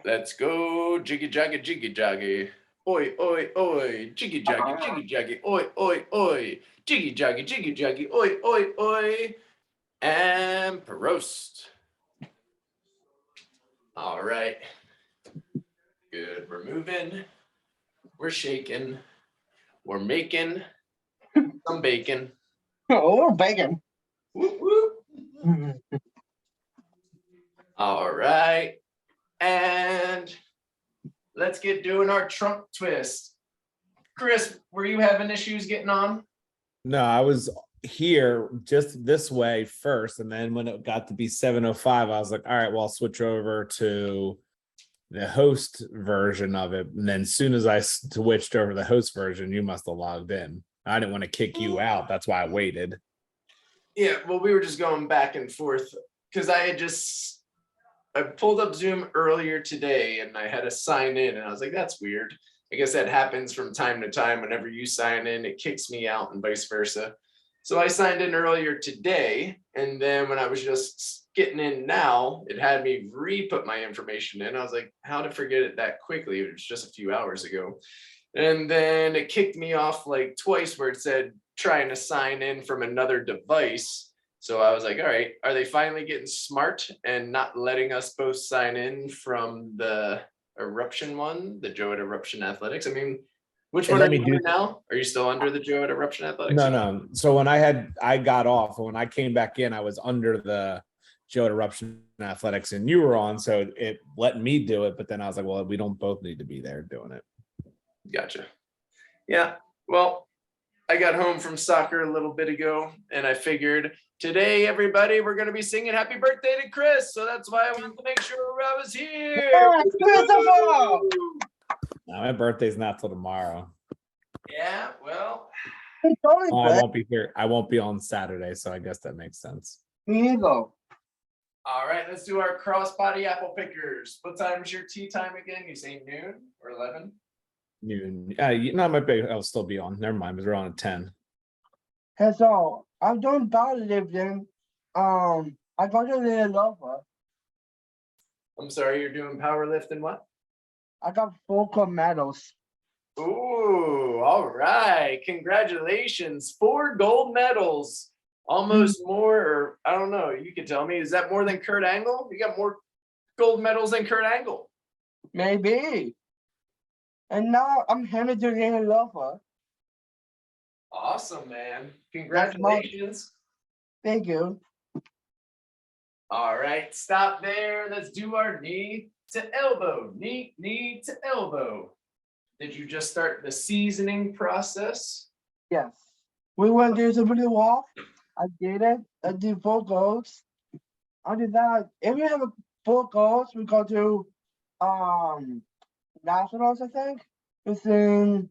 Let's go. Jiggy jaggy, jiggy jaggy. Oi, oi, oi. Jiggy jaggy, jiggy jaggy. Oi, oi, oi. Jiggy jaggy, jiggy jaggy. Oi, oi, oi. And Prost. All right. Good. We're moving. We're shaking. We're making some bacon. Oh, bacon. Whoop, whoop. All right. And let's get doing our Trump twist. Chris, were you having issues getting on? No, I was here just this way first, and then when it got to be 7:05, I was like, all right, well, I'll switch over to the host version of it. And then as soon as I switched over to the host version, you must have logged in. I didn't want to kick you out. That's why I waited. Yeah, well, we were just going back and forth because I pulled up Zoom earlier today and I had to sign in and I was like, that's weird. I guess that happens from time to time. Whenever you sign in, it kicks me out and vice versa. So I signed in earlier today. And then when I was just getting in now, it had me re-put my information in. I was like, how to forget it that quickly? It was just a few hours ago. And then it kicked me off like twice where it said trying to sign in from another device. So I was like, all right, are they finally getting smart and not letting us both sign in from the Eruption one, the Joe at Eruption Athletics? I mean, which one are you under now? Are you still under the Joe at Eruption Athletics? No. So when I got off, and when I came back in, I was under the Joe at Eruption Athletics, and you were on, so it let me do it. But then I was like, well, we don't both need to be there doing it. Gotcha. Yeah. Well, I got home from soccer a little bit ago, and I figured today, everybody, we're going to be singing happy birthday to Chris. So that's why I wanted to make sure I was here. No, my birthday's not till tomorrow. Yeah, well. I won't be here. I won't be on Saturday, so I guess that makes sense. Me either. All right, let's do our crossbody apple pickers. What time is your tea time again? You say noon or 11? Noon. I'll still be on. Never mind, we're on at 10. Hey, so I'm doing powerlifting. I got a little lover. I'm sorry, you're doing powerlifting what? I got 4 gold medals. Ooh, all right. Congratulations. 4 gold medals. Almost more, or I don't know. You can tell me. Is that more than Kurt Angle? You got more gold medals than Kurt Angle. Maybe. And now I'm headed to the lover. Awesome, man. Congratulations. Thank you. All right, stop there. Let's do our knee to elbow. Knee to elbow. Did you just start the seasoning process? Yes. We went to the blue wall. I did it. I did 4 goals. I did that. If we have 4 goals, we go to nationals, I think. It's in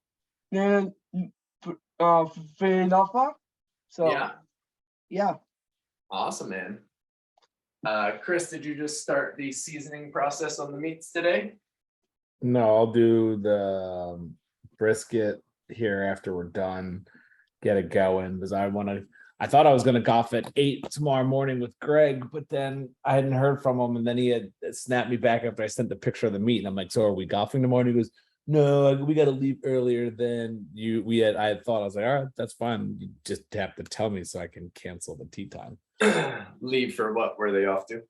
Philadelphia. So yeah. Awesome, man. Chris, did you just start the seasoning process on the meats today? No, I'll do the brisket here after we're done. Get it going because I thought I was going to golf at 8 tomorrow morning with Greg, but then I hadn't heard from him, and then he had snapped me back after I sent the picture of the meet, and I'm like, so are we golfing tomorrow? And he goes, no, we got to leave earlier than you. I thought, I was like, all right, that's fine. You just have to tell me so I can cancel the tee time. Leave for what? Where are they off to?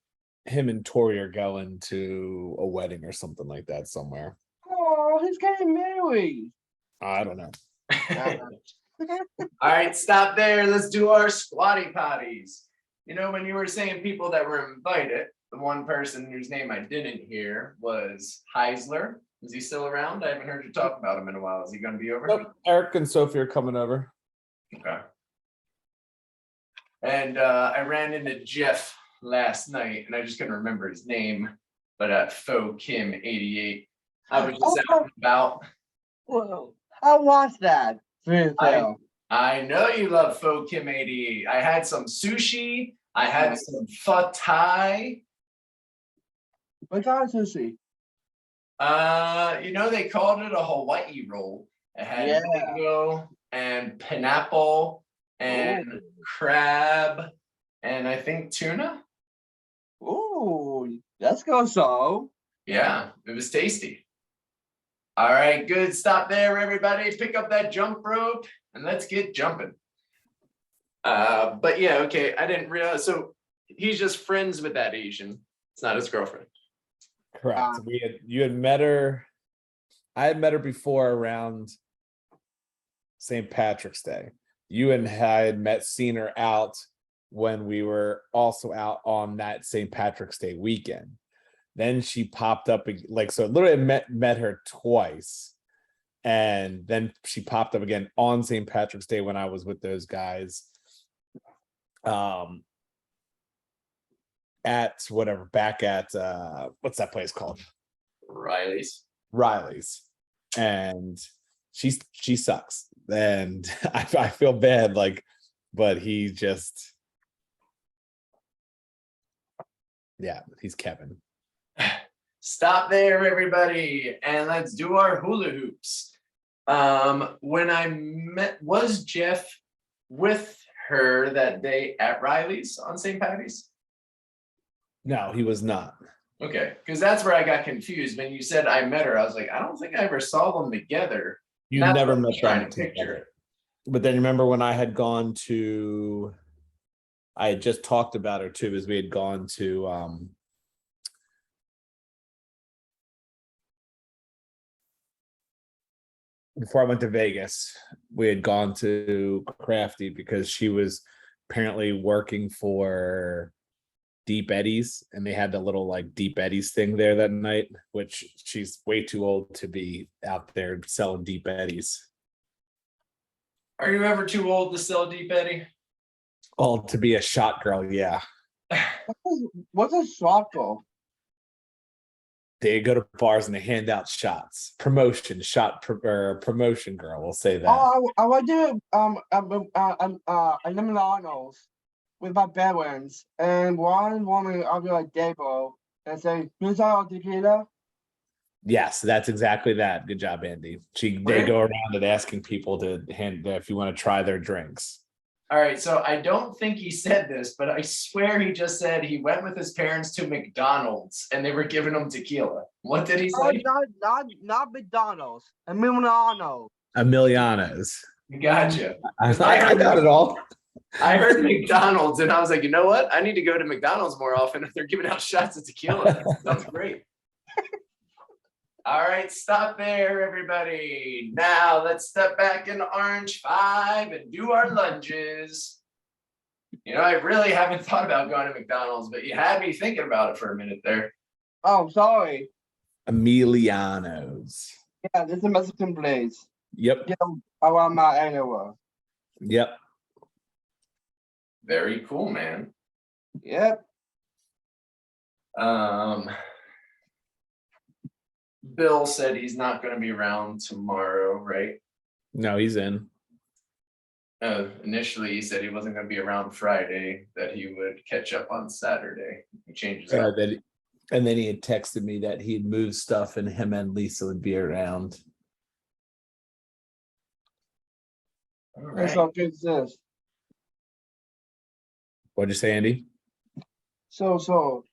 Him and Tori are going to a wedding or something like that somewhere. Oh, he's getting married. I don't know. All right, stop there. Let's do our squatty potties. You know, when you were saying people that were invited, the one person whose name I didn't hear was Heisler. Is he still around? I haven't heard you talk about him in a while. Is he going to be over? Nope. Eric and Sophie are coming over. Okay. And I ran into Jeff last night, and I just couldn't remember his name, but Faux Kim 88. I was just asking about. Well, I watched that. I know you love Faux Kim 88. I had some sushi. I had some pho thai. What kind of sushi? You know, they called it a Hawaii roll. It had mango and pineapple and crab and I think tuna. Ooh, let's go. So Yeah, it was tasty. All right, good. Stop there, everybody. Pick up that jump rope and let's get jumping. But yeah, okay. I didn't realize. So he's just friends with that Asian. It's not his girlfriend. Correct. You had met her. I had met her before around St. Patrick's Day. You and I had seen her out when we were also out on that St. Patrick's Day weekend. Then she popped up so literally met her twice. And then she popped up again on St. Patrick's Day when I was with those guys. At whatever, back at what's that place called? Riley's. And she sucks. And I feel bad, but he just, yeah, he's Kevin. Stop there, everybody, and let's do our hula hoops. When I was Jeff with her that day at Riley's on St. Patty's? No, he was not. Okay, because that's where I got confused. When you said I met her, I was like, I don't think I ever saw them together. You That's never what I'm met trying them to picture. together. But then remember when I had gone to, I had just talked about her too, as we had gone to before I went to Vegas, we had gone to Crafty because she was apparently working for Deep Eddies, and they had the little Deep Eddies thing there that night, which she's way too old to be out there selling Deep Eddies. Are you ever too old to sell Deep Eddy? Oh, to be a shot girl, yeah. What's a shot girl? They go to bars and they hand out shots. Promotion girl, we'll say that. Oh, I went to McDonald's with my parents, and one woman, I'll be like Dabo, and say, "Here's our tequila." Yes, that's exactly that. Good job, Andy. They go around and asking people to hand if you want to try their drinks. All right, so I don't think he said this, but I swear he just said he went with his parents to McDonald's and they were giving him tequila. What did he say? Not McDonald's. Emiliano. Emiliano's. Gotcha. I got it all. I heard McDonald's and I was like, you know what? I need to go to McDonald's more often if they're giving out shots of tequila. That sounds great. All right, stop there, everybody. Now let's step back in Orange 5 and do our lunges. You know, I really haven't thought about going to McDonald's, but you had me thinking about it for a minute there. Oh, sorry. Emiliano's. Yeah, this is a Mexican place. Yep. Yeah, around my area. Yep. Very cool, man. Yep. Bill said he's not going to be around tomorrow, right? No, he's in. Initially, he said he wasn't going to be around Friday, that he would catch up on Saturday. He changes up. And then he had texted me that he'd moved stuff and him and Lisa would be around. All That's right. how good is this. What'd you say, Andy? So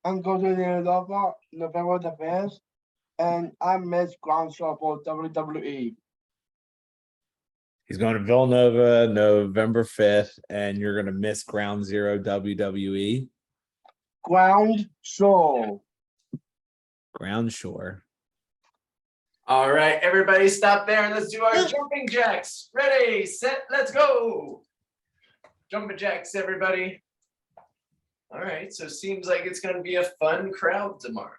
I'm going to the November the 5th, and I miss ground show for WWE. He's going to Villanova November 5th, and you're going to miss Ground Zero WWE. Ground show. Ground Shore. All right, everybody stop there and let's do our jumping jacks. Ready, set, let's go. Jumping jacks, everybody. All right, so seems like it's going to be a fun crowd tomorrow.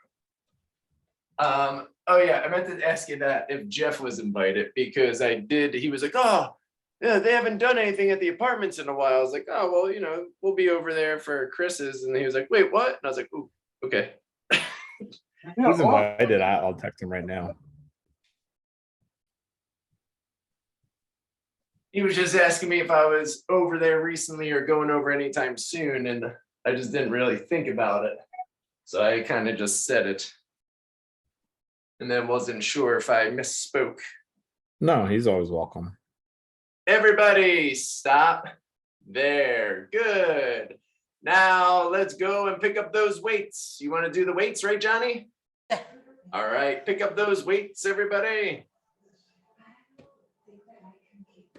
Oh yeah, I meant to ask you that if Jeff was invited, because I did. He was like, oh, yeah, they haven't done anything at the apartments in a while. I was like, oh, well, you know, we'll be over there for Chris's. And he was like, wait, what? And I was like, ooh, okay. He's invited. I'll text him right now. He was just asking me if I was over there recently or going over anytime soon, and I just didn't really think about it. So I kind of just said it. And then wasn't sure if I misspoke. No, he's always welcome. Everybody stop there. Good. Now let's go and pick up those weights. You want to do the weights, right, Johnny? Yeah. All right, pick up those weights, everybody.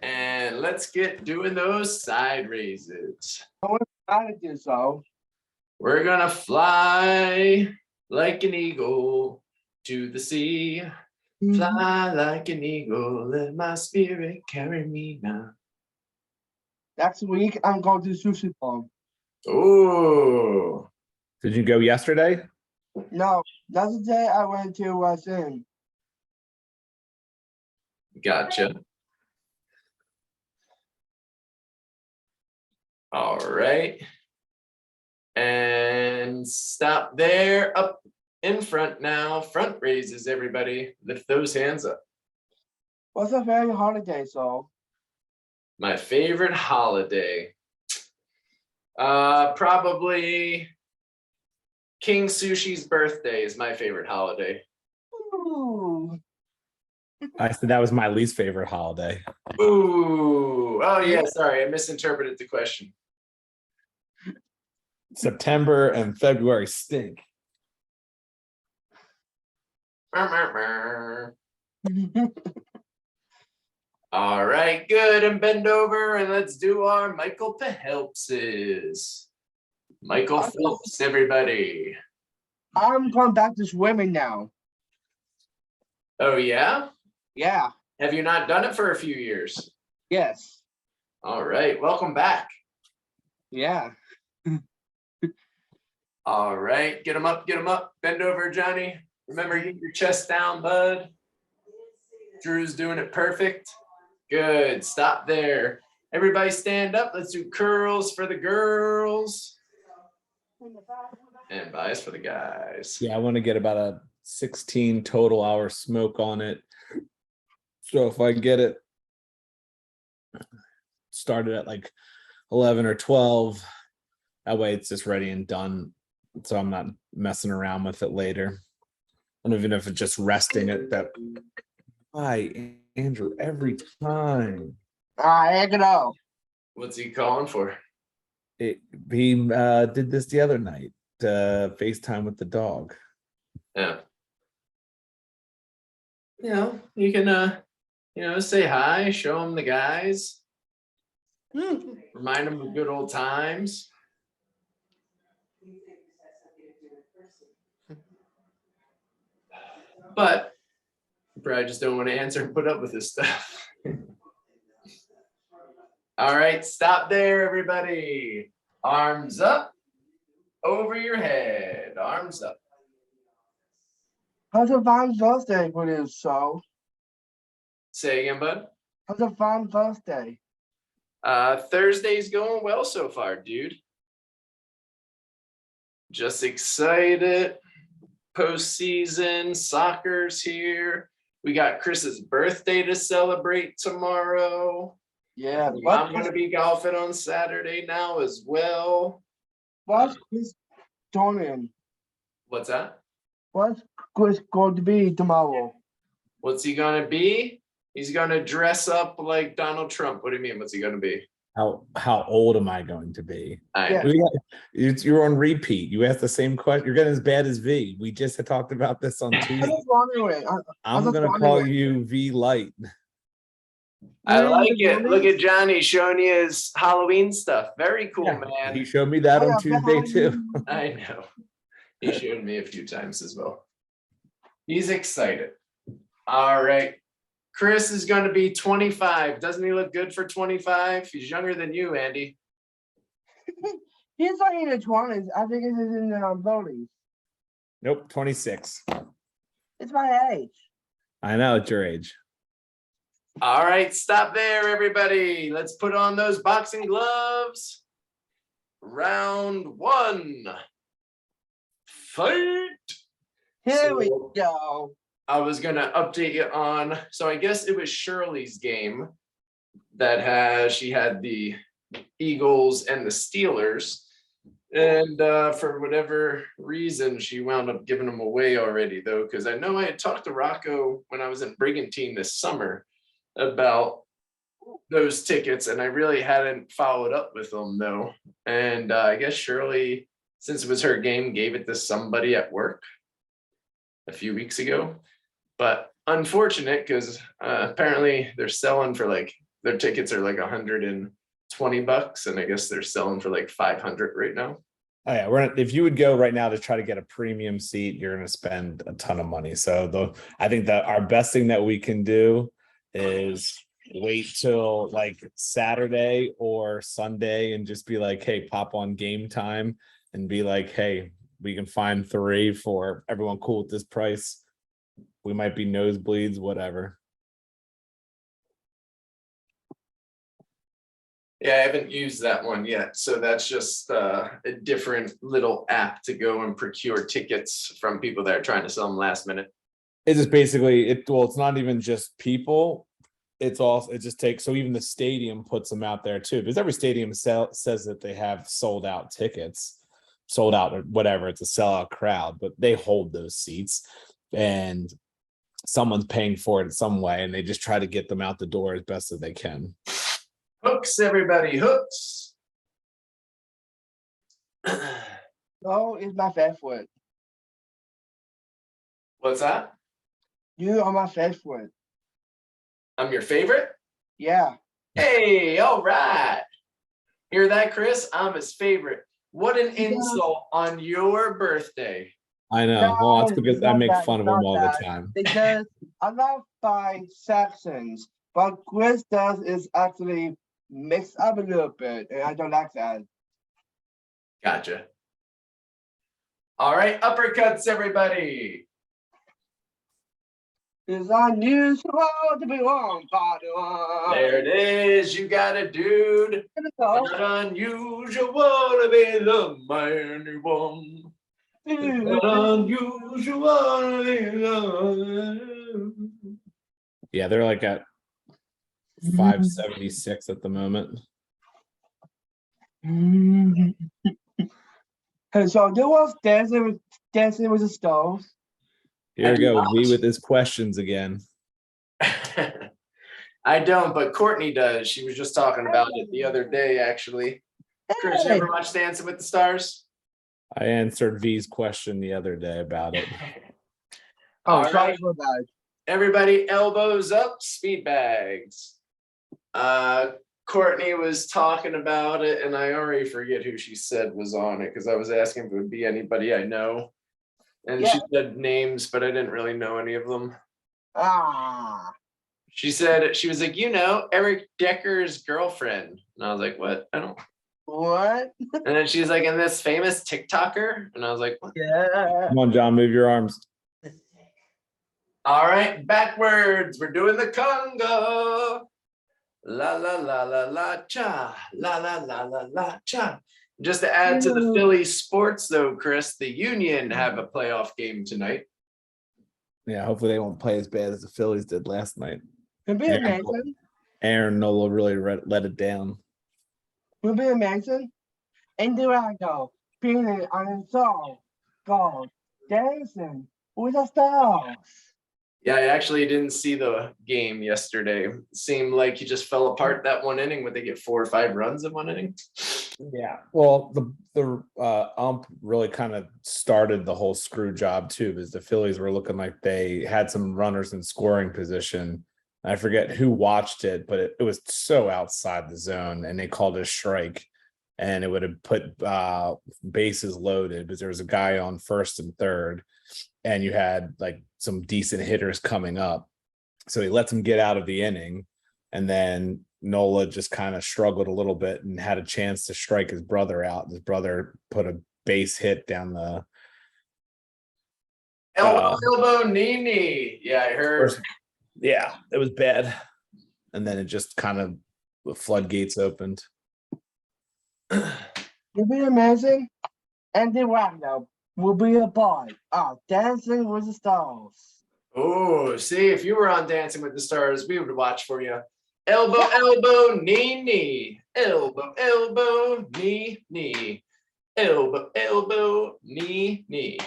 And let's get doing those side raises. I do so. We're gonna fly like an eagle to the sea. Fly like an eagle, let my spirit carry me now. Next week, I'm going to Sushi Farm. Oh, Did you go yesterday? No, that's the day I went to West End. gotcha. All right. And stop there, up in front now. Front raises, everybody. Lift those hands up. What's a very holiday, so? My favorite holiday. Probably King Sushi's birthday is my favorite holiday. Ooh. I said that was my least favorite holiday. Ooh, oh yeah, sorry, I misinterpreted the question. September and February stink. All right, good, and bend over and let's do our Michael Phelpses. Michael Phelps, everybody. I'm going back to swimming now. Oh yeah? Yeah, Have you not done it for a few years? yes, All right, welcome back. yeah. All right, get them up, bend over, Johnny. Remember, keep your chest down, bud. Drew's doing it perfect. Good, stop there. Everybody stand up, let's do curls for the girls. And bias for the guys. Yeah, I want to get about a 16 total hour smoke on it. So if I get it started at like 11 or 12, that way it's just ready and done. So I'm not messing around with it later. And even if it's just resting it, that why Andrew every time. Here you go. What's he calling for? He did this the other night, FaceTime with the dog. Yeah. You know, you can say hi, show them the guys. Remind them of good old times. But you probably just don't want to answer and put up with this stuff. All right, stop there, everybody. Arms up, over your head, arms up. How's a fine birthday for this show? Say again, bud. How's a fine birthday? Thursday's going well so far, dude. Just excited. Postseason, soccer's here. We got Chris's birthday to celebrate tomorrow. Yeah, I'm gonna be golfing on Saturday now as well. what's Chris doing? What's that? What's Chris going to be tomorrow? What's he gonna be? He's gonna dress up like Donald Trump. What do you mean? What's he gonna be? How old am I going to be? Yeah. You're on repeat. You asked the same question. You're getting as bad as V. We just had talked about this on I Tuesday. was wondering. I'm just gonna call wondering. you V Light. I Yeah, like you it. know Look this? at Johnny showing you his Halloween stuff. Very cool, Yeah, man. He showed me that Oh, on yeah, Tuesday too. Halloween. I know. He showed me a few times as well. He's excited. All right. Chris is going to be 25. Doesn't he look good for 25? He's younger than you, Andy. He's not in the 20s. I think he's in the 30s. Nope, 26. It's my age. I know it's your age. All right, stop there, everybody. Let's put on those boxing gloves. Round one. Fight. Here we So- go. I was gonna update you on, so I guess it was Shirley's game that she had the Eagles and the Steelers. And for whatever reason, she wound up giving them away already, though, because I know I had talked to Rocco when I was in Brigantine this summer about those tickets, and I really hadn't followed up with them though. And I guess Shirley, since it was her game, gave it to somebody at work a few weeks ago. But unfortunate because apparently they're selling for like their tickets are like $120, and I guess they're selling for like 500 right now. Oh yeah, if you would go right now to try to get a premium seat, you're going to spend a ton of money. So I think that our best thing that we can do is wait till like Saturday or Sunday and just be like, hey, pop on Game Time and be like, hey, we can find 3 for everyone cool with this price. We might be nosebleeds, whatever. Yeah, I haven't used that one yet. So that's just a different little app to go and procure tickets from people that are trying to sell them last minute. It's just basically it's not even just people. It just takes, so even the stadium puts them out there too, because every stadium says that they have sold out tickets, sold out or whatever. It's a sellout crowd, but they hold those seats and someone's paying for it in some way, and they just try to get them out the door as best as they can. Hooks, everybody, hooks. No, it's my favorite. What's that? You are my favorite. I'm your favorite? Yeah. Hey, all right. Hear that, Chris? I'm his favorite. What an insult on your birthday. I know. Well, that's No, because it's I not make that, fun it's of them not all that. the time. Because I'm not by sections, but Chris does is actually mixed up a little bit, and I don't like that. Gotcha. All right, uppercuts, everybody. It's unusual to be wrong, partner. There it is. You got it, dude. Not unusual to be loved by anyone. Not unusual to be loved. Yeah, they're like at 576 at the moment. And so there was dancing with the stars. Here we go. V with his questions again. I don't, but Courtney does. She was just talking about it the other day, actually. Chris, you ever watch Dancing with the Stars? I answered V's question the other day about it. Oh, All sorry right. for that. Everybody elbows up, speed bags. Courtney was talking about it, and I already forget who she said was on it because I was asking if it would be anybody I know. And she said names, but I didn't really know any of them. Ah. She said, she was like, Eric Decker's girlfriend. And I was like, what? I don't. What? And then she's like, and this famous TikToker. And I was like, what? Yeah. Come on, John, move your arms. All right, backwards. We're doing the Congo. La la la la la cha. La la la la la cha. Just to add to the Philly sports, though, Chris, the Union have a playoff game tonight. Yeah, hopefully they won't play as bad as the Phillies did last night. It'd be amazing. Aaron Nola really let it down. It'd be amazing. And there I go, feeling on a song called Dancing with the Stars. Yeah, I actually didn't see the game yesterday. Seemed like he just fell apart that one inning. Would they get 4 or 5 runs in one inning? Yeah, well, the ump really kind of started the whole screw job too, because the Phillies were looking like they had some runners in scoring position. I forget who watched it, but it was so outside the zone, and they called it a strike, and it would have put bases loaded because there was a guy on first and third, and you had like some decent hitters coming up. So he lets him get out of the inning, and then Nola just kind of struggled a little bit and had a chance to strike his brother out. His brother put a base hit down the elbow, knee. Yeah, I heard. Yeah, it was bad. And then it just kind of the floodgates opened. It'd be amazing. And the roundup will be a part of Dancing with the Stars. Oh, see, if you were on Dancing with the Stars, we would watch for you. Elbow, elbow, knee. Elbow, elbow, knee. Elbow, elbow, knee.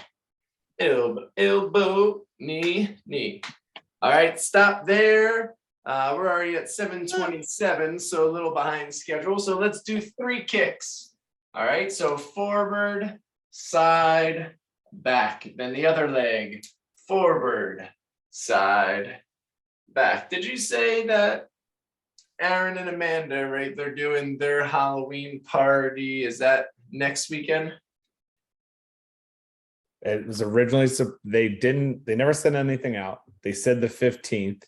Elbow, elbow, knee. All right, stop there. We're already at 7:27, so a little behind schedule. So let's do 3 kicks. All right, so forward, side, back. Then the other leg, forward, side, back. Did you say that Aaron and Amanda, right? They're doing their Halloween party. Is that next weekend? It was originally, so they never sent anything out. They said the 15th.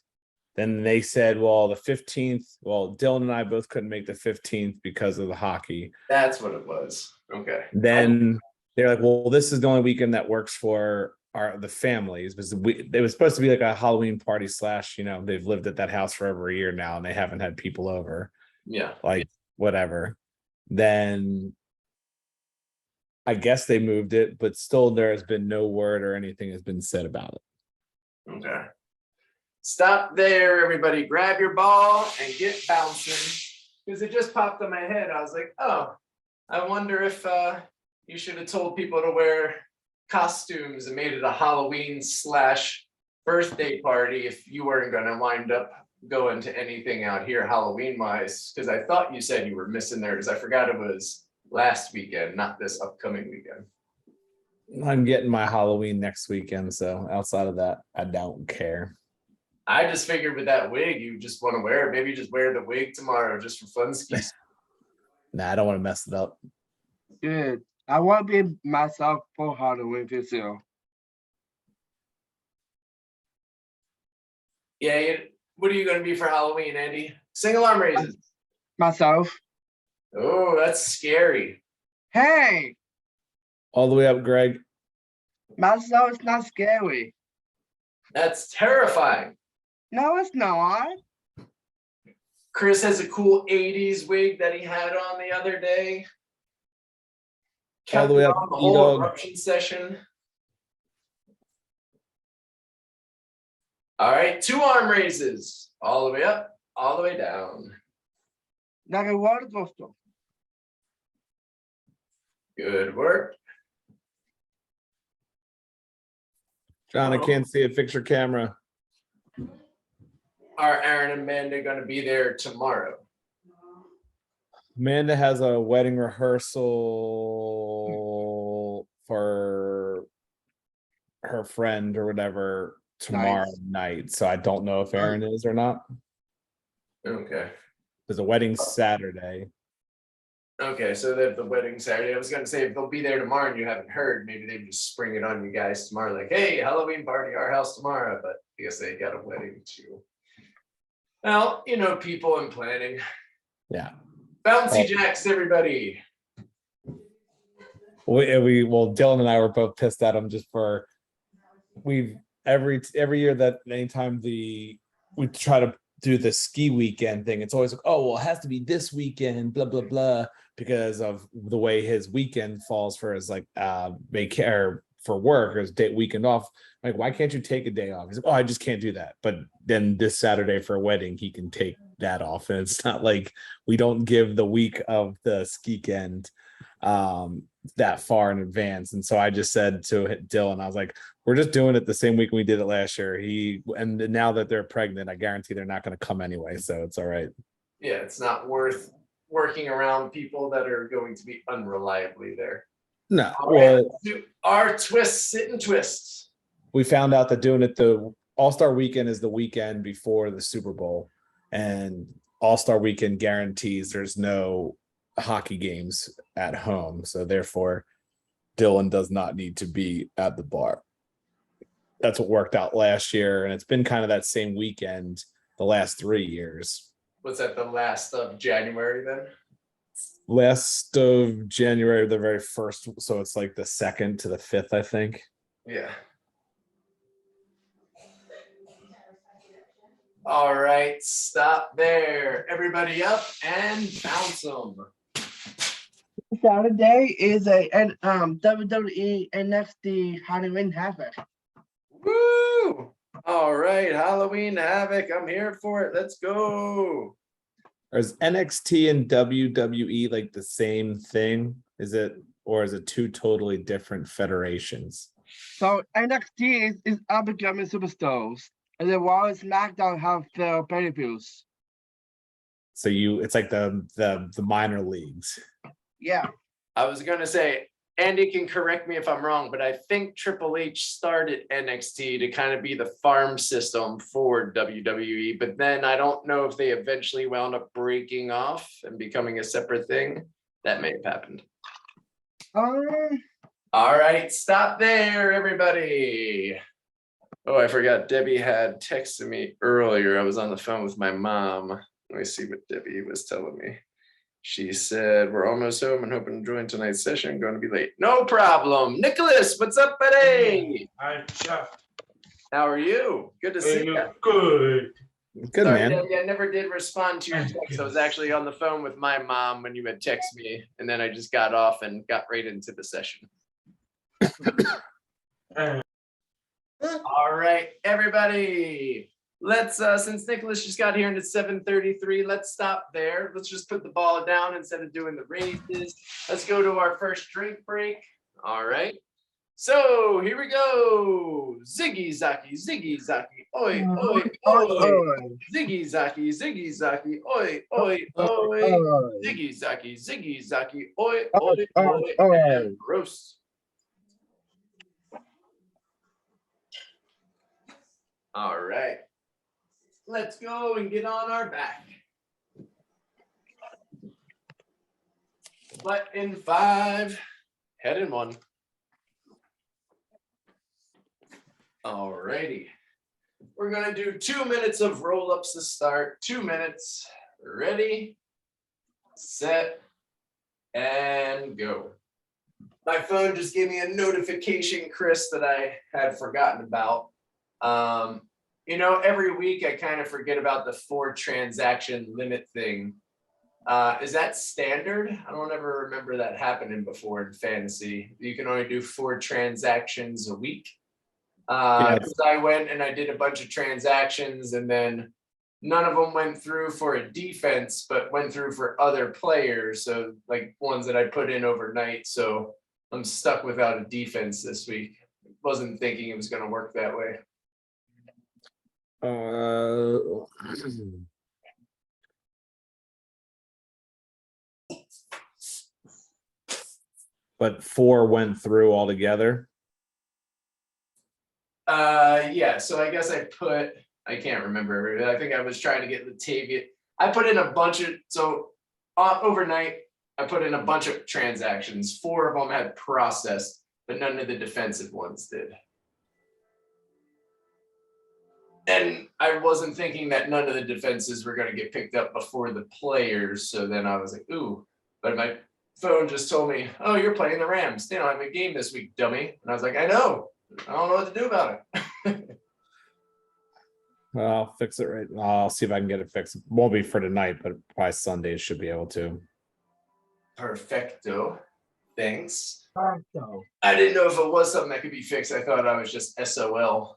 Then they said, well, the 15th, well, Dylan and I both couldn't make the 15th because of the hockey. That's what it was. Okay. Then they're like, well, this is the only weekend that works for the families, because it was supposed to be like a Halloween party / they've lived at that house for over a year now and they haven't had people over. Yeah. Like whatever. Then I guess they moved it, but still there has been no word or anything has been said about it. Okay. Stop there, everybody. Grab your ball and get bouncing. Because it just popped in my head. I was like, oh, I wonder if you should have told people to wear costumes and made it a Halloween / birthday party if you weren't going to wind up going to anything out here Halloween wise. Because I thought you said you were missing there, because I forgot it was last weekend, not this upcoming weekend. I'm getting my Halloween next weekend, so outside of that, I don't care. I just figured with that wig, you just want to wear it. Maybe just wear the wig tomorrow just for funsies. Nah, I don't want to mess it up. Good. I want to be myself for Halloween this year. Yeah, what are you going to be for Halloween, Andy? Single arm raises. Myself. Oh, that's scary. Hey, All the way up, Greg. myself is not scary. That's terrifying. No, it's not. Chris has a cool 80s wig that he had on the other day. All the way up, on the whole E-Dog. eruption session. All right, 2 arm raises. All the way up, all the way down. Like a roller coaster. Good work. John, I can't see it. Fix your camera. Are Aaron and Amanda going to be there tomorrow? Amanda has a wedding rehearsal for her friend or whatever tomorrow night. So I don't know if Aaron is or not. Okay. There's a wedding Saturday. Okay, so they have the wedding Saturday. I was going to say, if they'll be there tomorrow and you haven't heard, maybe they just spring it on you guys tomorrow. Like, hey, Halloween party, our house tomorrow. But I guess they got a wedding too. Well, people and planning. Yeah. Bouncy jacks, everybody. Well, Dylan and I were both pissed at him just for every year that anytime we try to do the ski weekend thing, it's always like, oh, well, it has to be this weekend, blah, blah, blah, because of the way his weekend falls for his vacation for work or his weekend off. Like, why can't you take a day off? He's like, oh, I just can't do that. But then this Saturday for a wedding, he can take that off. And it's not like we don't give the week of the ski weekend that far in advance. And so I just said to Dylan, I was like, we're just doing it the same week we did it last year. And now that they're pregnant, I guarantee they're not going to come anyway. So it's all right. Yeah, it's not worth working around people that are going to be unreliably there. No. Well, our twists, sit and twists. We found out that doing it the All-Star Weekend is the weekend before the Super Bowl, and All-Star Weekend guarantees there's no hockey games at home. So therefore, Dylan does not need to be at the bar. That's what worked out last year, and it's been kind of that same weekend the last 3 years. Was that the last of January then? Last of January, the very first, so it's like the 2nd to the 5th, I think. Yeah. All right, stop there. Everybody up and bounce them. Saturday is a WWE NXT Halloween Havoc. Woo! All right, Halloween Havoc. I'm here for it. Let's go. Is NXT and WWE like the same thing? Is it, or is it 2 totally different federations? So NXT is up and coming superstars, and the Raw and SmackDown have their pay-per-views. So it's like the minor leagues. Yeah. I was gonna say, Andy can correct me if I'm wrong, but I think Triple H started NXT to kind of be the farm system for WWE, but then I don't know if they eventually wound up breaking off and becoming a separate thing. That may have happened. All right, stop there, everybody. Oh, I forgot Debbie had texted me earlier. I was on the phone with my mom. Let me see what Debbie was telling me. She said, we're almost home and hoping to join tonight's session. Going to be late. No problem. Nicholas, what's up, buddy? Hi, Jeff. How are you? Good to see you. Good. Good, Sorry, man. Debbie, I never did respond to your Oh, text. I was goodness. actually on the phone with my mom when you had texted me, and then I just got off and got right into the session. All right, everybody. Let's since Nicholas just got here and it's 7:33, let's stop there. Let's just put the ball down instead of doing the raises. Let's go to our first drink break. All right. So here we go. Ziggy Zaki, oi, oi, oi. Ziggy Zaki, oi, oi, oi. Ziggy Zaki, oi, oi, oi, and roast. All right. Let's go and get on our back. Butt in 5, head in 1. All righty. We're gonna do 2 minutes of roll-ups to start. 2 minutes. Ready, set, and go. My phone just gave me a notification, Chris, that I had forgotten about. You know, every week I kind of forget about the 4 transaction limit thing. Is that standard? I don't ever remember that happening before in fantasy. You can only do 4 transactions a week. Because I went and I did a bunch of transactions and then none of them went through for a defense, but went through for other players. So like ones that I put in overnight. So I'm stuck without a defense this week. Wasn't thinking it was going to work that way. But 4 went through altogether. Yeah, so I guess I can't remember. I think I was trying to get Latavia. I put in a bunch of, overnight, I put in a bunch of transactions. 4 of them had processed, but none of the defensive ones did. And I wasn't thinking that none of the defenses were going to get picked up before the players. So then I was like, ooh, but my phone just told me, oh, you're playing the Rams. They don't have a game this week, dummy. And I was like, I know. I don't know what to do about it. I'll fix it right. I'll see if I can get it fixed. Won't be for tonight, but by Sunday should be able to. Perfecto. Thanks. I didn't know if it was something that could be fixed. I thought I was just SOL.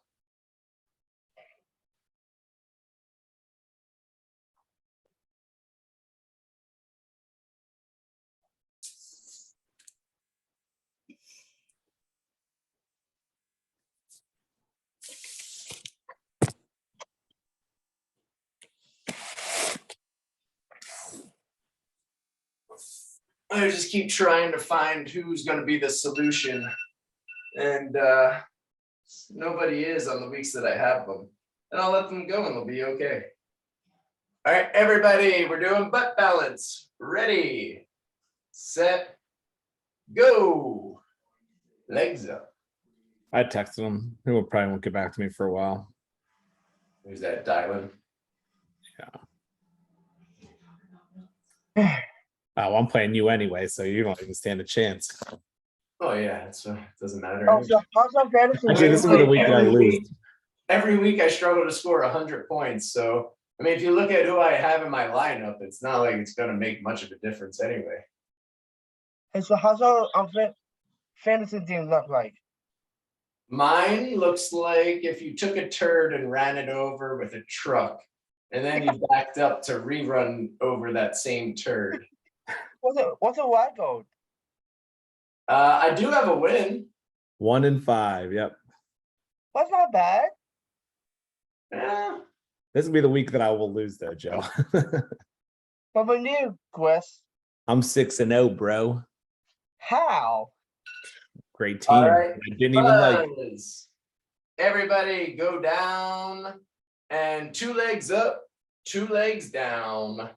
I just keep trying to find who's going to be the solution. And nobody is on the weeks that I have them. And I'll let them go and they'll be okay. All right, everybody, we're doing butt balance. Ready, set, go. Legs up. I texted him. He probably won't get back to me for a while. Who's that dialing? Oh, I'm playing you anyway, so you don't even stand a chance. Oh yeah, it doesn't matter. How's your fantasy? Actually, this will be the week that I lose. Every week I struggle to score 100 points. So, I mean, if you look at who I have in my lineup, it's not like it's going to make much of a difference anyway. And so how's your fantasy team look like? Mine looks like if you took a turd and ran it over with a truck, and then you backed up to rerun over that same turd. What's a record? I do have a win. 1 in 5. Yep. That's not bad. Yeah. This will be the week that I will lose, though, Joe. What about you, Chris? I'm 6-0, bro. How? Great All team. right. I didn't even like. Buzz. Everybody go down and 2 legs up, 2 legs down.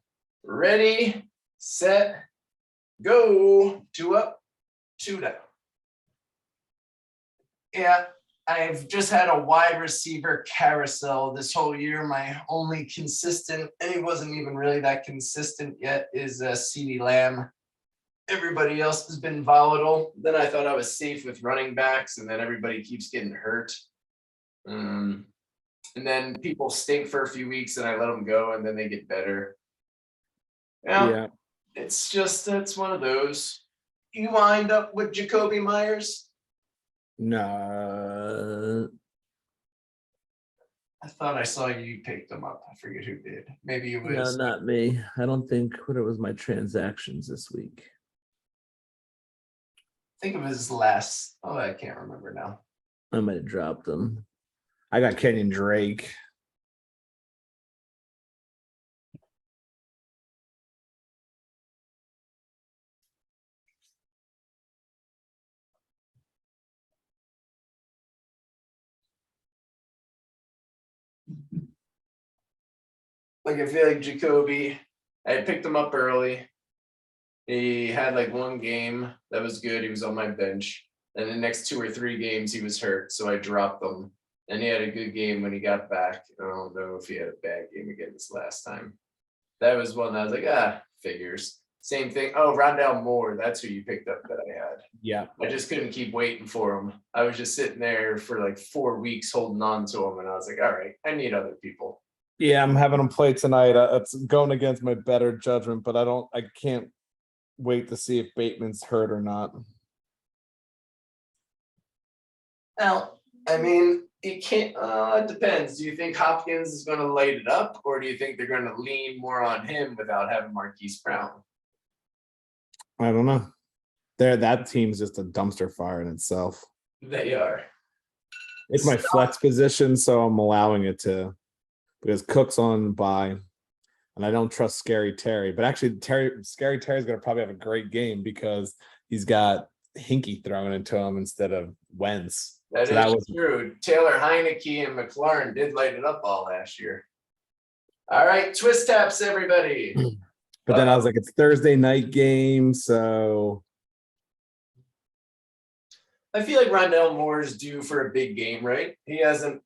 Ready, set, go. 2 up, 2 down. Yeah, I've just had a wide receiver carousel this whole year. My only consistent, and he wasn't even really that consistent yet, is CeeDee Lamb. Everybody else has been volatile. Then I thought I was safe with running backs, and then everybody keeps getting hurt. And then people stink for a few weeks, and I let them go, and then they get better. Yeah, it's one of those. You wind up with Jacoby Myers. No. I thought I saw you picked them up. I forget who did. Maybe it No, was. not me. I don't think what it was my transactions this week. Think of his last. Oh, I can't remember now. I might have dropped them. I got Kenyon Drake. Like I feel like Jacoby. I picked him up early. He had like one game that was good. He was on my bench. And the next 2 or 3 games he was hurt, so I dropped him. And he had a good game when he got back. I don't know if he had a bad game again this last time. That was one that I was like, figures. Same thing. Oh, Rondell Moore. That's who you picked up that I had. Yeah. I just couldn't keep waiting for him. I was just sitting there for like 4 weeks holding on to him. And I was like, all right, I need other people. Yeah, I'm having him play tonight. It's going against my better judgment, but I can't wait to see if Bateman's hurt or not. Now, I mean, you can't, it depends. Do you think Hopkins is going to light it up, or do you think they're going to lean more on him without having Marquise Brown? I don't know. That team's just a dumpster fire in itself. They are. It's my flex position, so I'm allowing it to, because Cook's on bye, and I don't trust Scary Terry. But actually, Scary Terry's going to probably have a great game because he's got Hinkie thrown into him instead of Wentz. That is true. Taylor Heineke and McLaurin did light it up all last year. All right, twist taps, everybody. But then I was like, it's Thursday night game, so I feel like Rondell Moore is due for a big game, right? He hasn't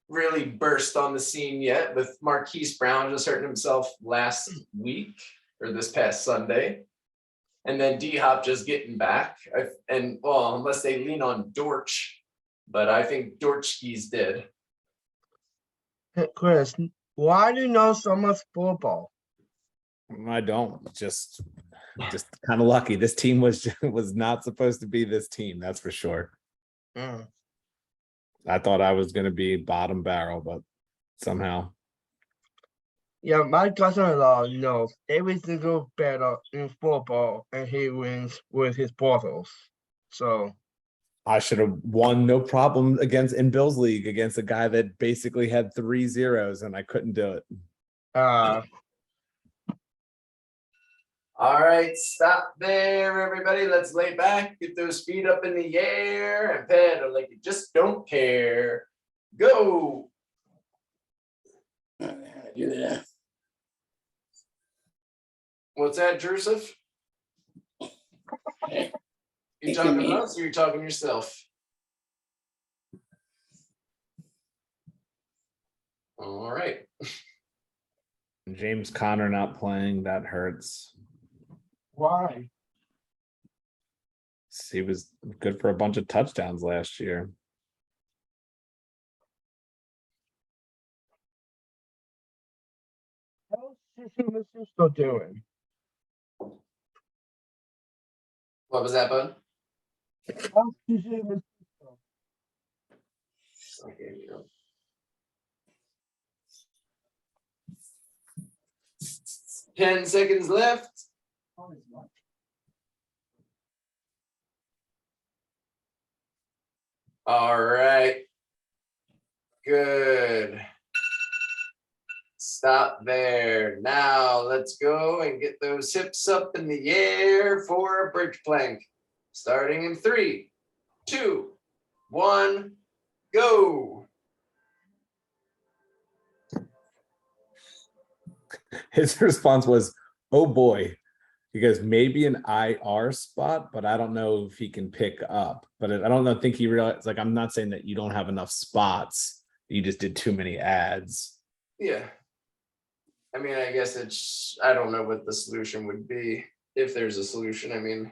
really burst on the scene yet, with Marquise Brown just hurting himself last week or this past Sunday. And then D-Hop just getting back. Unless they lean on Dortch, but I think Dortchke's dead. Hey, Chris, why do you know so much football? I don't. Just kind of lucky. This team was not supposed to be this team, that's for sure. I thought I was going to be bottom barrel, but somehow. Yeah, my cousin-in-law knows every single battle in football, and he wins with his portals. So I should have won no problem in Bill's league against a guy that basically had 3 zeros, and I couldn't do it. All right, stop there, everybody. Let's lay back, get those feet up in the air, and pedal like you just don't care. Go. Yeah. What's that, Joseph? You talking to us or you talking to yourself? All right. James Conner not playing, that hurts. why? He was good for a bunch of touchdowns last year. How's San Francisco doing? What was that, bud? How's San Francisco? Okay, you know. 10 seconds left. All right. Good. Stop there. Now let's go and get those hips up in the air for a bridge plank. Starting in 3, 2, 1, go. His response was, "Oh boy." He goes, "Maybe an IR spot, but I don't know if he can pick up." But I don't know. Think he realized, like, I'm not saying that you don't have enough spots. You just did too many ads. Yeah. I mean, I guess I don't know what the solution would be, if there's a solution. I mean,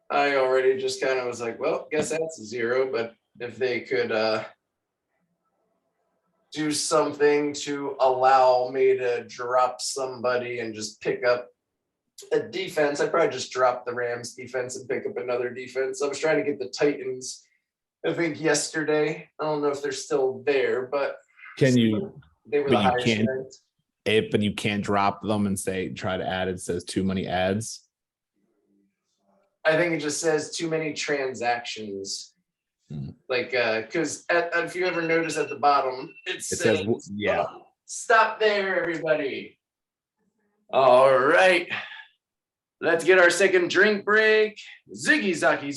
I already just kind of was like, well, guess that's a 0, but if they could do something to allow me to drop somebody and just pick up a defense, I'd probably just drop the Rams defense and pick up another defense. I was trying to get the Titans, I think, yesterday. I don't know if they're still there, but Can you? they were But the you highest can't. ranked. But you can't drop them and say try to add. It says too many ads. I think it just says too many transactions. Like, because if you ever notice at the bottom, it says, yeah. oh, stop there, everybody. All right. Let's get our second drink break. Ziggy zaki,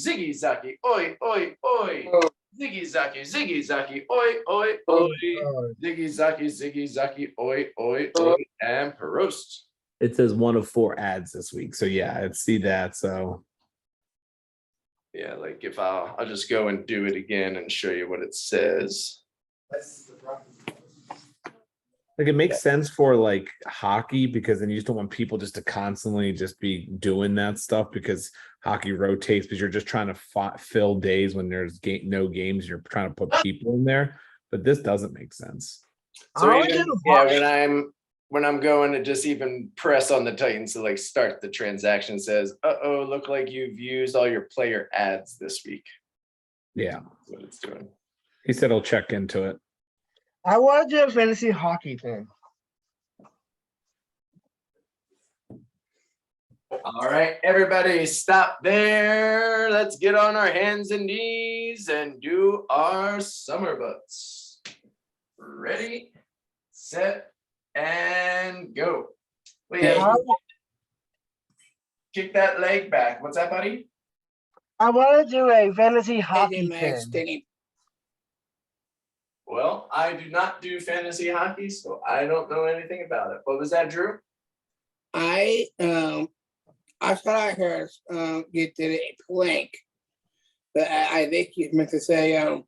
oi, oi, oi. Ziggy zaki, oi, oi, oi. Ziggy zaki, oi, oi, oi. And Prost. It says 1 of 4 ads this week. So yeah, I'd see that. So yeah, like if I'll just go and do it again and show you what it says. like it makes sense for like hockey, because then you just don't want people just to constantly just be doing that stuff, because hockey rotates, because you're just trying to fill days when there's no games. You're trying to put people in there, but this doesn't make sense. So even, when I'm going to just even press on the Titans to like start the transaction, says, look like you've used all your player ads this week. Yeah. That's what it's doing. He said he'll check into it. I want to do a fantasy hockey thing. All right, everybody stop there. Let's get on our hands and knees and do our summer butts. Ready, set, and go. Wait, kick that leg back. What's that, buddy? I want to do a fantasy hockey thing. Well, I do not do fantasy hockey, so I don't know anything about it. What was that, Drew? I thought I heard you did a plank, but I think you meant to say a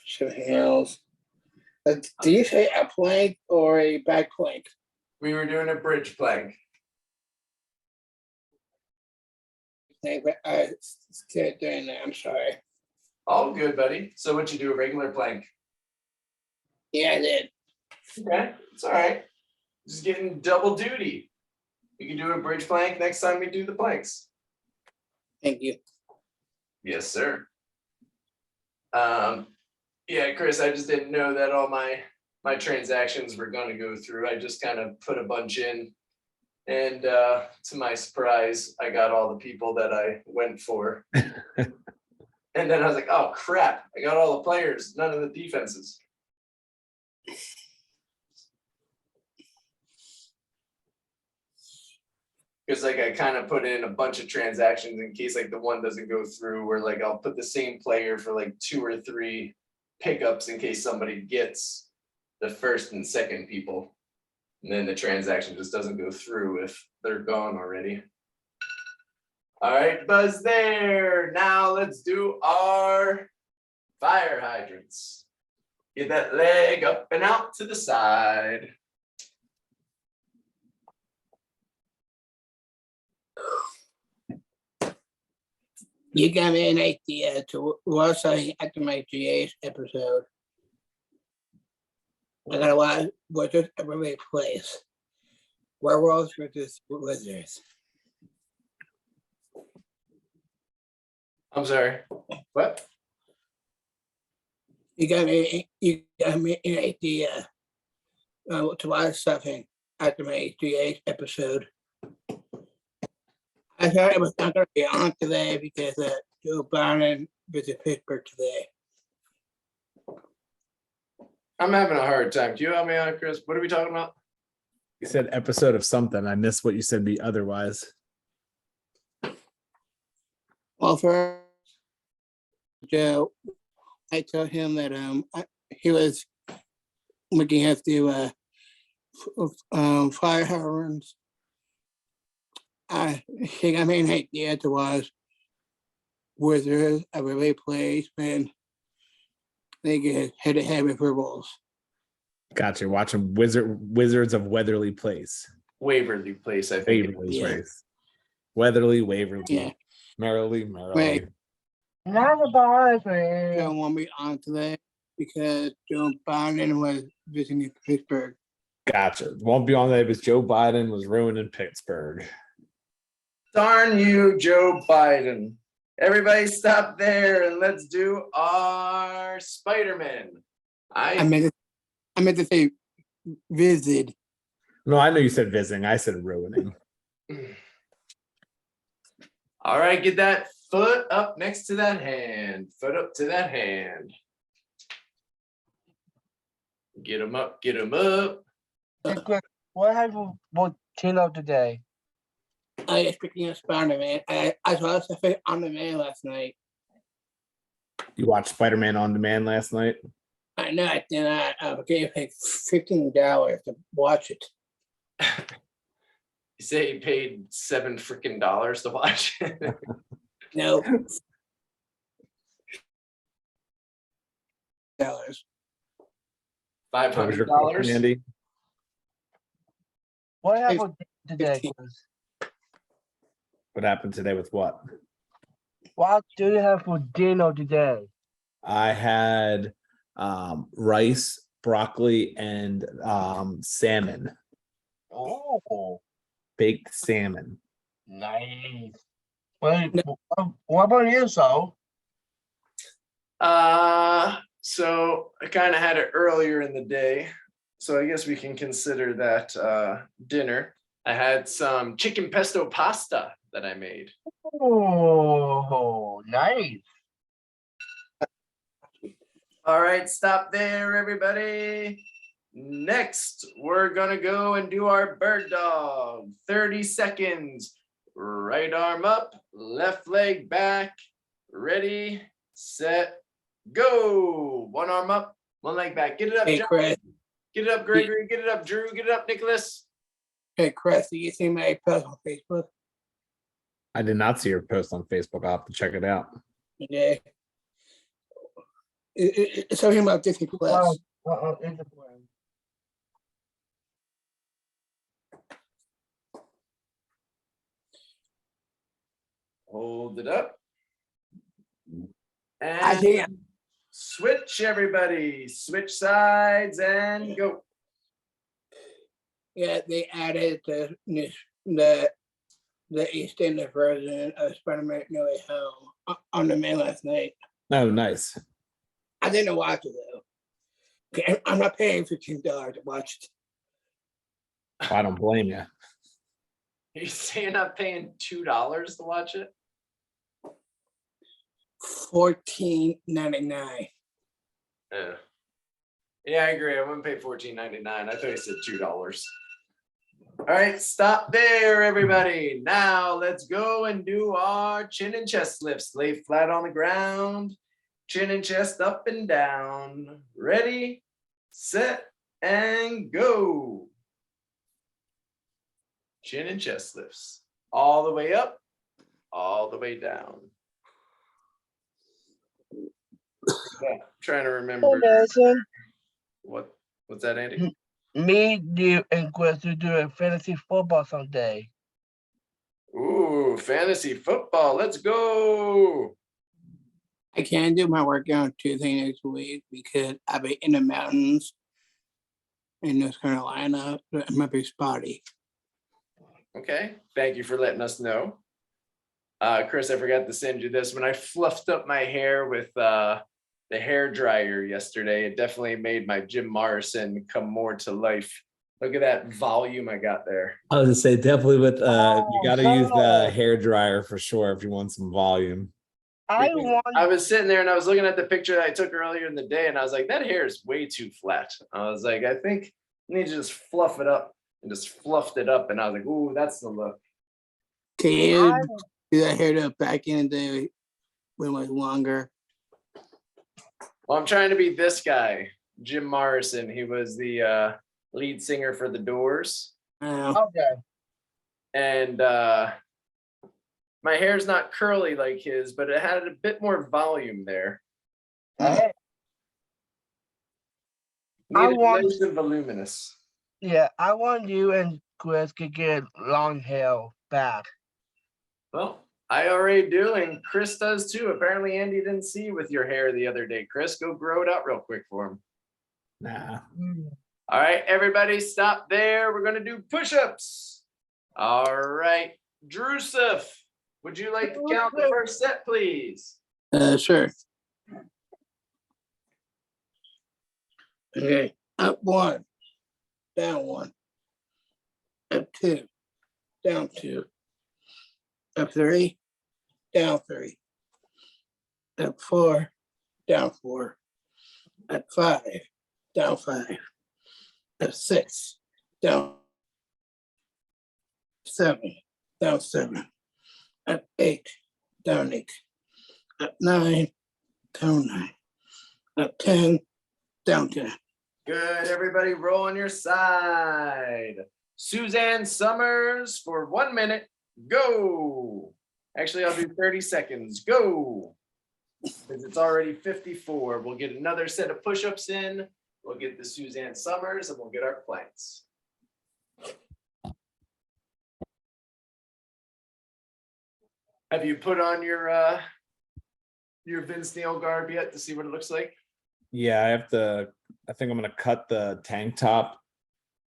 something else. Do you say a plank or a back plank? We were doing a bridge plank. But I started doing that. I'm sorry. All good, buddy. So what'd you do, a regular plank? Yeah, I did. Okay, it's all right. Just getting double duty. You can do a bridge plank next time we do the planks. Thank you. Yes, sir. Yeah, Chris, I just didn't know that all my transactions were gonna go through. I just kind of put a bunch in. And to my surprise, I got all the people that I went for. And then I was like, oh crap, I got all the players, none of the defenses. Because like I kind of put in a bunch of transactions in case like the one doesn't go through, where like I'll put the same player for like 2 or 3 pickups in case somebody gets the first and second people. And then the transaction just doesn't go through if they're gone already. All right, buzz there. Now let's do our fire hydrants. Get that leg up and out to the side. You got me an idea to watch after my GA's episode. I gotta watch what this every place. Werewolves versus wizards. I'm sorry. What? You got me an idea to watch something after my GA's episode. I thought it was not going to be on today because Joe Biden visit Pittsburgh today. I'm having a hard time. Can you help me out, Chris? What are we talking about? You said episode of something. I missed what you said be otherwise. Well, for Joe, I told him that he was looking at the fire hydrants. I think I mean the answer was Wizards of a replacement. They get head to head with Rebels. Gotcha. Watching Wizards of Weatherly Place. Waverly Place, I think. Waverly Yeah. Place. Weatherly, Waverly. Yeah. Merrily. Wait. Not about Joe it. won't be on today because Joe Biden was visiting Pittsburgh. Gotcha. Won't be on there because Joe Biden was ruining Pittsburgh. Darn you, Joe Biden. Everybody stop there and let's do our Spider-Man. I meant to say visit. No, I know you said visiting. I said ruining. All right, get that foot up next to that hand. Foot up to that hand. Get him up, get him up. Hey, Greg, what have you bought Tino today? Speaking of Spider-Man, I saw something on the man last night. You watched Spider-Man on Demand last night? I know I did not. I gave like $15 to watch it. You say he paid $7 freaking to watch it. No. Dollars. How was your question, $500. Andy? What have you today, 15. Chris? What happened today with what? What do you have for dinner today? I had rice, broccoli, and salmon. Oh, Baked salmon. nice. Well, what about you, so? So I kind of had it earlier in the day. So I guess we can consider that dinner. I had some chicken pesto pasta that I made. Oh, nice. All right, stop there, everybody. Next, we're gonna go and do our bird dog. 30 seconds. Right arm up, left leg back. Ready, set, go. One arm up, one leg back. Get it up, Hey, John. Chris. Get it up, Gregory. Get it up, Drew. Get it up, Nicholas. Hey, Chris, do you see my post on Facebook? I did not see your post on Facebook. I'll have to check it out. Yeah. It's something about Disney Plus. It's a plan. Hold it up. I see And switch, everybody. Switch sides and go. Yeah, they added the extended version of Spider-Man No Way Home on the main last night. Oh, nice. I didn't watch it though. Okay, I'm not paying $15 to watch it. I don't blame you. You say you're not paying $2 to watch it? $14.99. Yeah. Yeah, I agree. I wouldn't pay $14.99. I thought you said $2. All right, stop there, everybody. Now let's go and do our chin and chest lifts. Lay flat on the ground, chin and chest up and down. Ready, set, and go. Chin and chest lifts. All the way up, all the way down. Yeah, trying to remember. Listen, What's that, Andy? me, you, and Chris to do a fantasy football someday. Ooh, fantasy football. Let's go. I can't do my workout Tuesday next week because I'll be in the mountains in North Carolina. It might be spotty. Okay, thank you for letting us know. Chris, I forgot to send you this. When I fluffed up my hair with the hair dryer yesterday, it definitely made my Jim Morrison come more to life. Look at that volume I got there. I was gonna say definitely with you got to use the Oh. hair dryer for sure if you want some volume. I Because want, I was sitting there and I was looking at the picture that I took earlier in the day and I was like, that hair is way too flat. I was like, I think I need to just fluff it up and just fluffed it up. And I was like, ooh, that's the look. Can you I, do that hair up back in the day when it was longer? Well, I'm trying to be this guy, Jim Morrison. He was the lead singer for The Doors. okay. And my hair's not curly like his, but it had a bit more volume there. I Needed want- nice and voluminous. Yeah, I want you and Chris to get long hair back. Well, I already do, and Chris does too. Apparently, Andy didn't see you with your hair the other day. Chris, go grow it out real quick for him. Nah. All right, everybody, stop there. We're gonna do push-ups. All right, Drusif, would you like to count the first set, please? Sure. Okay, up 1, down 1, up 2, down 2, up 3, down 3, up 4, down 4, up 5, down 5, up 6, down 7, down 7, up 8, down 8, up 9, down 9, up 10, down 10. Good, everybody, roll on your side. Suzanne Summers for 1 minute. Go. Actually, I'll do 30 seconds. Go. Because it's already 54. We'll get another set of push-ups in. We'll get the Suzanne Summers and we'll get our planks. Have you put on your Vince Neil garb yet to see what it looks like? Yeah, I think I'm gonna cut the tank top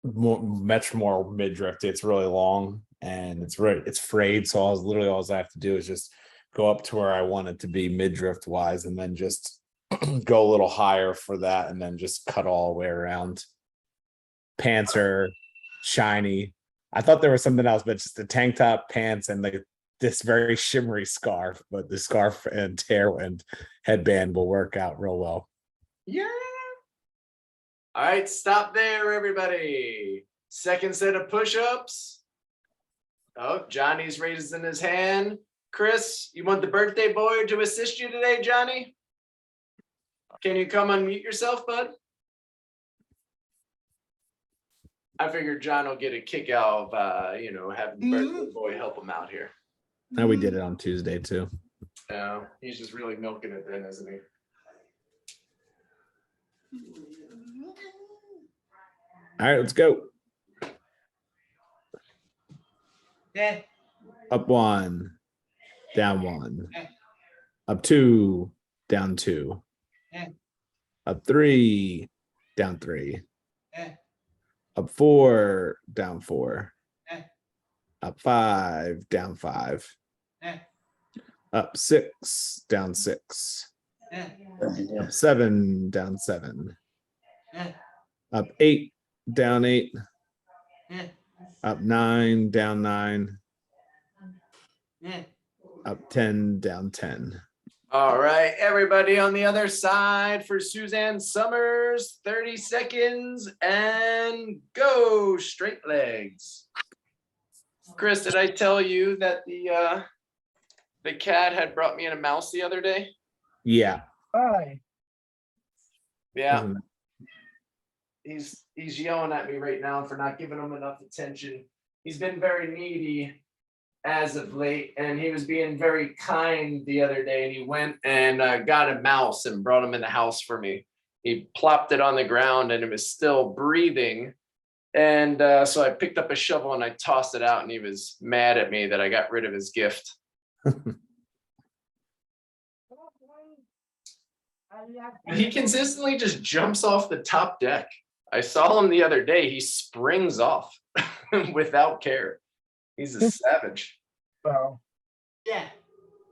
much more midriff. It's really long and it's frayed. So all I have to do is just go up to where I want it to be midriff wise, and then just go a little higher for that, and then just cut all the way around. Pants are shiny. I thought there was something else, but just the tank top, pants, and this very shimmery scarf. But the scarf and hair and headband will work out real well. Yeah. All right, stop there, everybody. Second set of push-ups. Oh, Johnny's raising his hand. Chris, you want the birthday boy to assist you today, Johnny? Can you come unmute yourself, bud? I figured John will get a kick out of, having the birthday boy help him out here. Now we did it on Tuesday too. No, he's just really milking it then, isn't he? All right, let's go. Yeah. Up 1, down 1, up 2, down 2, up 3, down 3, up 4, down 4, up 5, down 5, up 6, down 6, up 7, down 7, up 8, down 8, up 9, down 9, up 10, down 10. All right, everybody on the other side for Suzanne Summers, 30 seconds and go. Straight legs. Chris, did I tell you that the cat had brought me in a mouse the other day? Yeah. Hi. Yeah, Isn't he's yelling at me right now for not giving him enough attention. He's been very needy as of late, and he was being very kind the other day, and he went and got a mouse and brought him in the house for me. He plopped it on the ground and it was still breathing, and so I picked up a shovel and I tossed it out, and he was mad at me that I got rid of his gift. He consistently just jumps off the top deck. I saw him the other day. He springs off without care. He's a savage. Well, Yeah.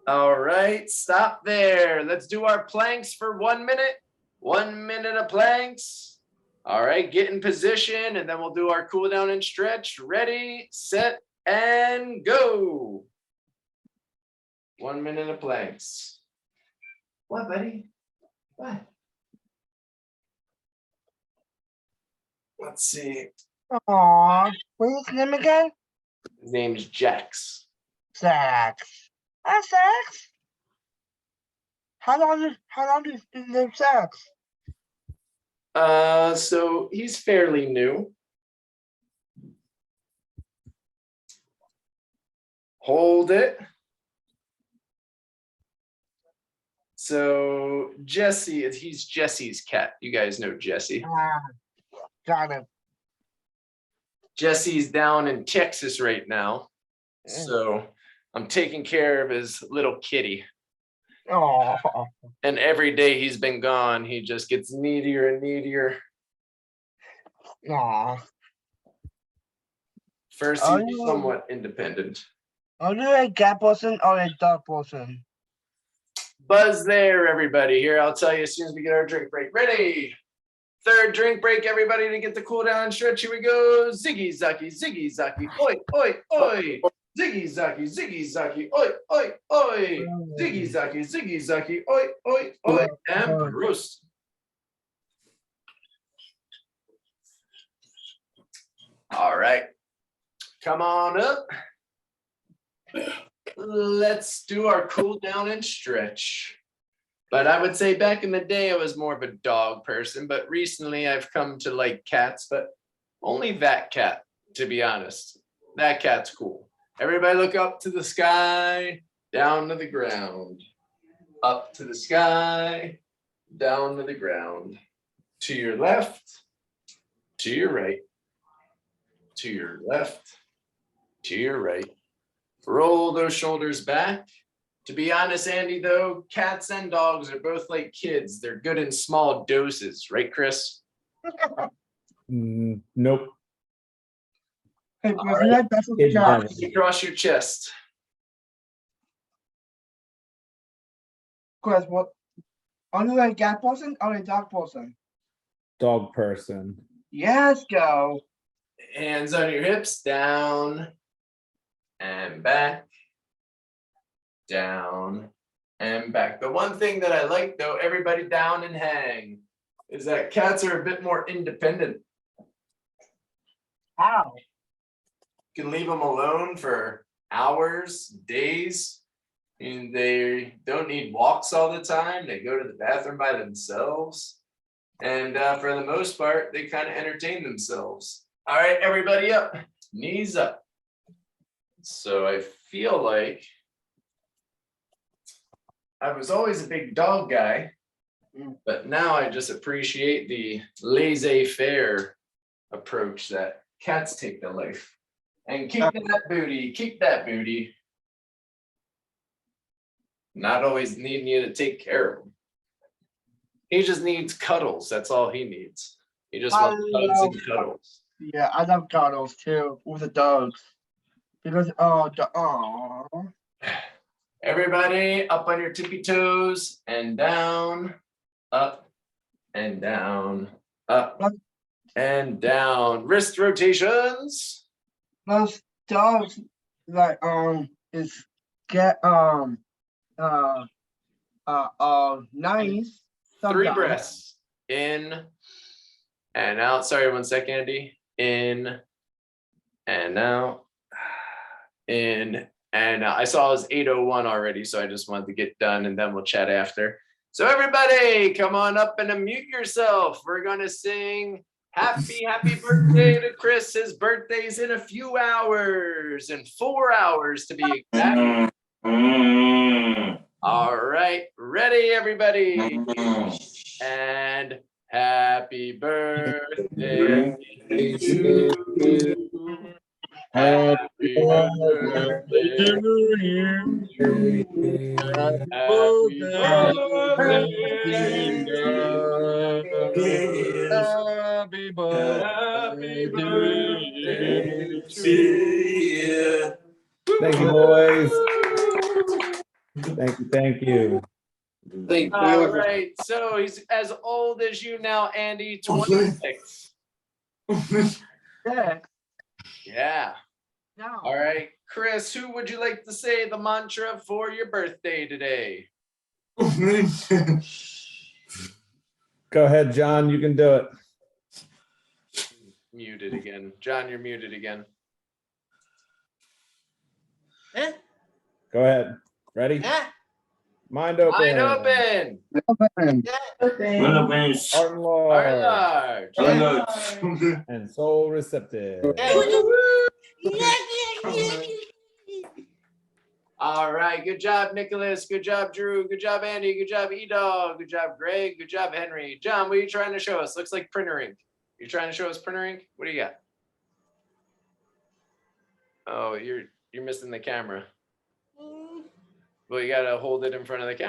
All right, stop there. Let's do our planks for 1 minute. 1 minute of planks. All right, get in position, and then we'll do our cool down and stretch. Ready, set, and go. 1 minute of planks. What, buddy? What? Let's see. Aw, what's his name again? His name's Jax. Sax. Ah, Sax? How long is his name Sax? So he's fairly new. Hold it. So Jesse, he's Jesse's cat. You guys know Jesse. Ah, got it. Jesse's down in Texas right now. So I'm taking care of his little kitty. Oh, And every day he's been gone, he just gets needier and needier. aw. First, Are he's you- somewhat independent. Are you a cat person or a dog person? Buzz there, everybody. Here, I'll tell you as soon as we get our drink break. Ready? Third drink break, everybody, to get the cool down stretch. Here we go. Ziggy Zaki, Ziggy Zaki, oi, oi, oi. Ziggy Zaki, Ziggy Zaki, oi, oi, oi. Ziggy Zaki, oi, oi, oi. And Prost. All right. Come on up. Let's do our cool down and stretch. But I would say back in the day, I was more of a dog person, but recently I've come to like cats, but only that cat, to be honest. That cat's cool. Everybody look up to the sky, down to the ground, up to the sky, down to the ground, to your left, to your right, to your left, to your right. Roll those shoulders back. To be honest, Andy, though, cats and dogs are both like kids. They're good in small doses, right, Chris? Nope. Hey, All wasn't that that's Kids a never. cat? Across your chest. Chris, what? Are you a cat person or a dog person? Dog person. Yes, go. Hands on your hips, down and back, down and back. The one thing that I like, though, everybody down and hang, is that cats are a bit more independent. How? You can leave them alone for hours, days, and they don't need walks all the time. They go to the bathroom by themselves. And for the most part, they kind of entertain themselves. All right, everybody up, knees up. So I feel like I was always a big dog guy, but now I just appreciate the laissez-faire approach that cats take to life. And keep that booty, keep that booty. Not always needing you to take care of him. He just needs cuddles. That's all he needs. He just wants hugs and cuddles. Yeah, I love cuddles too with the dogs. Because Everybody up on your tippy toes and down, up and down, up and down. Wrist rotations. most dogs like is get nice. Three sometimes. breaths. In and out. Sorry, 1 second, Andy. In and out. In and out. I saw it was 8:01 already, so I just wanted to get done and then we'll chat after. So everybody, come on up and unmute yourself. We're gonna sing happy birthday to Chris. His birthday's in a few hours, in 4 hours to be exact. All right, ready, everybody? And happy birthday to you. Happy birthday to you. Happy birthday. Happy Happy birthday to you. Thank you, boys. Thank you. Thank All you. right, so he's as old as you now, Andy, 26. Yeah. Yeah. No. All right, Chris, who would you like to say the mantra for your birthday today? Go ahead, John. You can do it. Muted again. John, you're muted again. Huh? Go ahead. Ready? Huh? Mind open. Wide open. Open. Heart and Are large. large. And soul receptive. All right. Good job, Nicholas. Good job, Drew. Good job, Andy. Good job, E-Dog. Good job, Greg. Good job, Henry. John, what are you trying to show us? Looks like printer ink. You trying to show us printer ink? What do you got? Oh, you're missing the camera. Well, you gotta hold it in front of the camera.